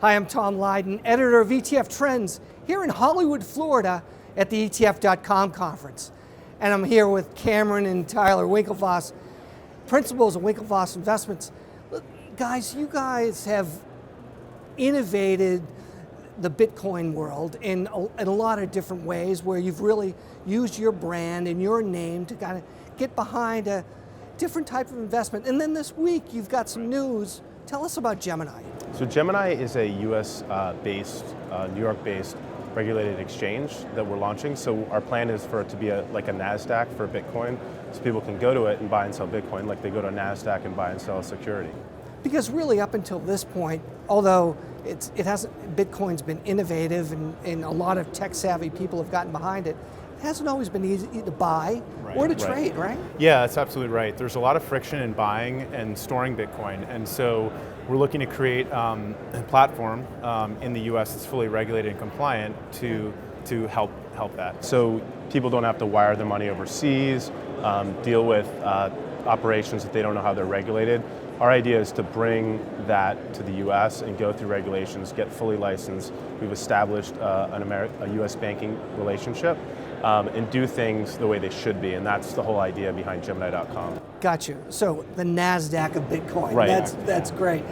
Hi, I'm Tom Lydon, editor of ETF Trends here in Hollywood, Florida at the ETF.com conference. And I'm here with Cameron and Tyler Winklevoss, principals of Winklevoss Investments. Look, guys, you guys have innovated the Bitcoin world in a lot of different ways where you've really used your brand and your name to kind of get behind a different type of investment. And then this week you've got some news. Tell us about Gemini. So Gemini is a US-based, New York-based regulated exchange that we're launching. So our plan is for it to be like a NASDAQ for Bitcoin, so people can go to it and buy and sell Bitcoin like they go to a NASDAQ and buy and sell a security. Because really up until this point, although Bitcoin's been innovative and a lot of tech-savvy people have gotten behind it, it hasn't always been easy to buy or to trade, right? Yeah, that's absolutely right. There's a lot of friction in buying and storing Bitcoin, and so we're looking to create a platform in the US that's fully regulated and compliant to help that. So people don't have to wire their money overseas, deal with operations that they don't know how they're regulated. Our idea is to bring that to the US and go through regulations, get fully licensed. We've established a US banking relationship and do things the way they should be, and that's the whole idea behind Gemini.com. Got you. So the NASDAQ of Bitcoin. Right. That's great.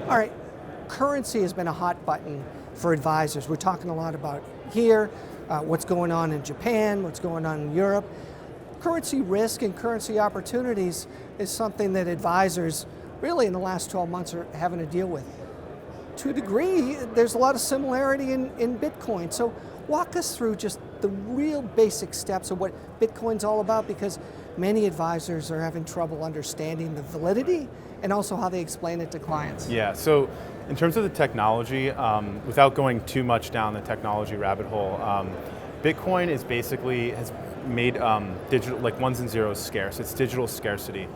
All right, currency has been a hot button for advisors. We're talking a lot about here, what's going on in Japan, what's going on in Europe. Currency risk and currency opportunities is something that advisors really in the last 12 months are having to deal with. To a degree, there's a lot of similarity in Bitcoin. So walk us through just the real basic steps of what Bitcoin's all about, because many advisors are having trouble understanding the validity and also how they explain it to clients. Yeah, so in terms of the technology, without going too much down the technology rabbit hole, Bitcoin is basically has made digital, like ones and zeros, scarce. It's digital scarcity,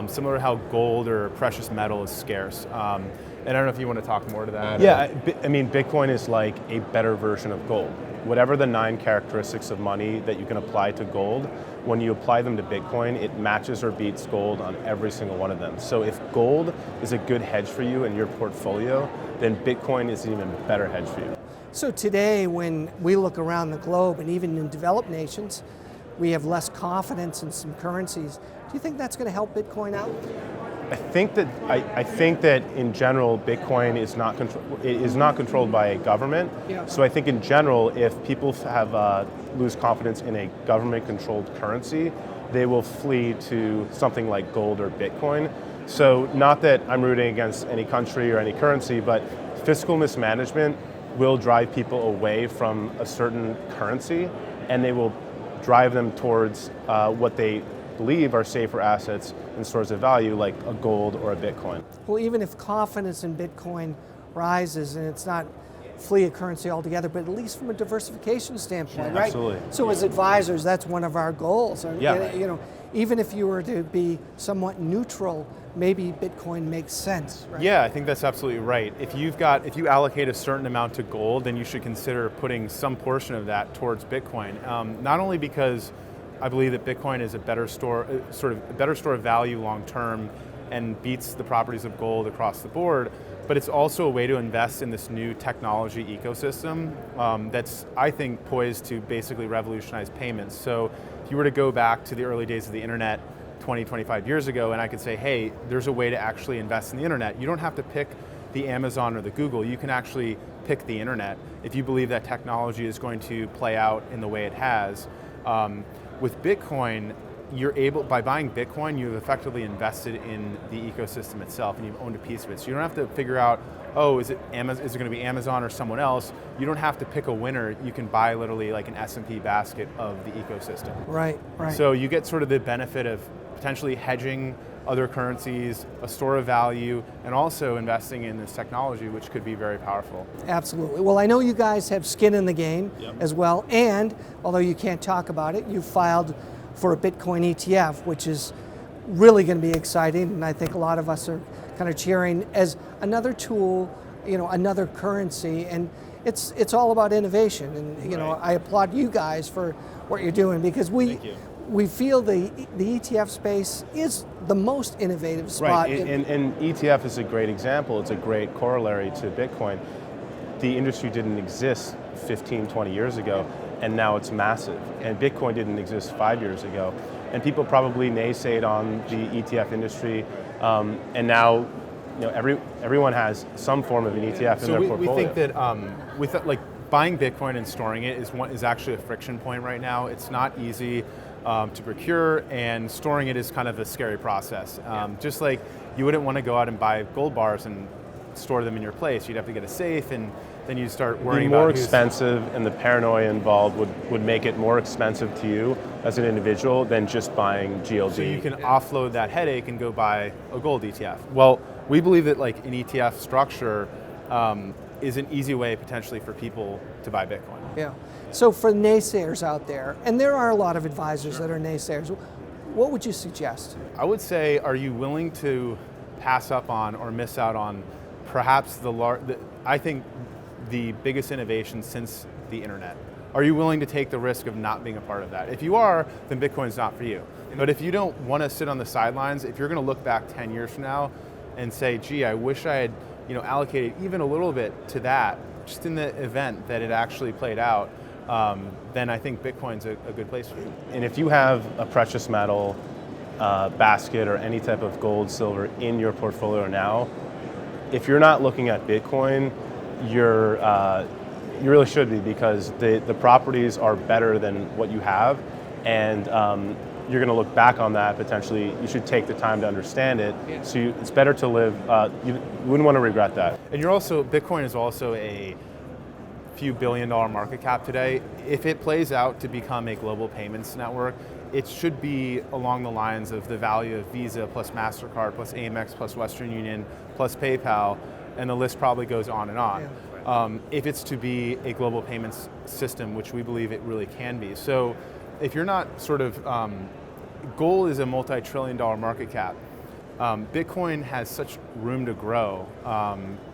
similar to how gold or precious metal is scarce. And I don't know if you want to talk more to that. Yeah, I mean, Bitcoin is like a better version of gold. Whatever the 9 characteristics of money that you can apply to gold, when you apply them to Bitcoin, it matches or beats gold on every single one of them. So if gold is a good hedge for you in your portfolio, then Bitcoin is an even better hedge for you. So today, when we look around the globe, and even in developed nations, we have less confidence in some currencies. Do you think that's going to help Bitcoin out? I think that in general, Bitcoin is not controlled by a government. Yeah. So I think in general, if people lose confidence in a government-controlled currency, they will flee to something like gold or Bitcoin. So not that I'm rooting against any country or any currency, but fiscal mismanagement will drive people away from a certain currency, and they will drive them towards what they believe are safer assets and stores of value like a gold or a Bitcoin. Well, even if confidence in Bitcoin rises, and it's not flee a currency altogether, but at least from a diversification standpoint, right? Absolutely. So as advisors, that's one of our goals. Yeah. You know, even if you were to be somewhat neutral, maybe Bitcoin makes sense, right? Yeah, I think that's absolutely right. If you allocate a certain amount to gold, then you should consider putting some portion of that towards Bitcoin. Not only because I believe that Bitcoin is a better store of value long term and beats the properties of gold across the board, but it's also a way to invest in this new technology ecosystem that's, I think, poised to basically revolutionize payments. So if you were to go back to the early days of the internet 20, 25 years ago, and I could say, hey, there's a way to actually invest in the internet. You don't have to pick the Amazon or the Google. You can actually pick the internet if you believe that technology is going to play out in the way it has. With Bitcoin, by buying Bitcoin, you've effectively invested in the ecosystem itself, and you've owned a piece of it. So you don't have to figure out, oh, is it going to be Amazon or someone else? You don't have to pick a winner. You can buy literally like an S&P basket of the ecosystem. Right. So you get sort of the benefit of potentially hedging other currencies, a store of value, and also investing in this technology, which could be very powerful. Absolutely. Well, I know you guys have skin in the game as well, and although you can't talk about it, you filed for a Bitcoin ETF, which is really going to be exciting, and I think a lot of us are kind of cheering as another tool, another currency, and it's all about innovation. And I applaud you guys for what you're doing, because we feel the ETF space is the most innovative spot. Right, and ETF is a great example. It's a great corollary to Bitcoin. the industry didn't exist 15, 20 years ago, and now it's massive. And Bitcoin didn't exist 5 years ago. And people probably naysayed on the ETF industry, and now everyone has some form of an ETF in their portfolio. We think that like buying Bitcoin and storing it is actually a friction point right now. It's not easy to procure, and storing it is kind of a scary process. Just like you wouldn't want to go out and buy gold bars and store them in your place. You'd have to get a safe, and then you start worrying It'd be more about expensive, and the paranoia involved would make it more expensive to you as an individual than just buying GLD. So you can offload that headache and go buy a gold ETF. Well, we believe that like an ETF structure is an easy way potentially for people to buy Bitcoin. Yeah. So for naysayers out there, and there are a lot of advisors that are naysayers, what would you suggest? I would say, are you willing to pass up on or miss out on perhaps I think the biggest innovation since the internet? Are you willing to take the risk of not being a part of that? If you are, then Bitcoin's not for you. But if you don't want to sit on the sidelines, if you're going to look back 10 years from now and say, gee, I wish I had allocated even a little bit to that, just in the event that it actually played out, then I think Bitcoin's a good place for you. And if you have a precious metal basket or any type of gold, silver in your portfolio now, if you're not looking at Bitcoin, you really should be, because the properties are better than what you have, and you're going to look back on that potentially. You should take the time to understand it. Yeah. So it's better to live. You wouldn't want to regret that. And Bitcoin is also a few $billion market cap today. If it plays out to become a global payments network, it should be along the lines of the value of Visa plus MasterCard plus Amex plus Western Union plus PayPal, and the list probably goes on and on. Yeah. If it's to be a global payments system, which we believe it really can be. So if you're not gold is a multi-trillion-dollar market cap. Bitcoin has such room to grow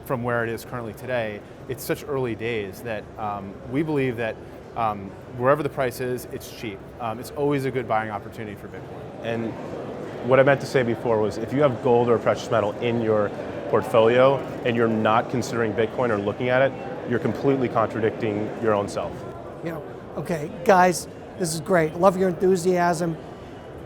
from where it is currently today. It's such early days that we believe that wherever the price is, it's cheap. It's always a good buying opportunity for Bitcoin. And what I meant to say before was, if you have gold or precious metal in your portfolio and you're not considering Bitcoin or looking at it, you're completely contradicting your own self. Yeah. Okay, guys, this is great. Love your enthusiasm.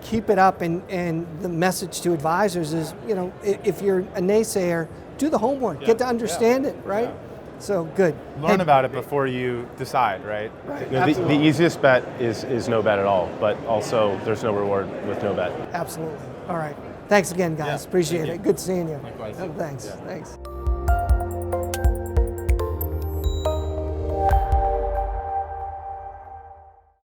Keep it up, and the message to advisors is, if you're a naysayer, do the homework, get to understand it, right? Yeah. So good. Learn about it before you decide, right? Right. The easiest bet is no bet at all, but also there's no reward with no bet. Absolutely. All right. Thanks again, guys. Appreciate it. Good seeing you. Likewise. Thanks.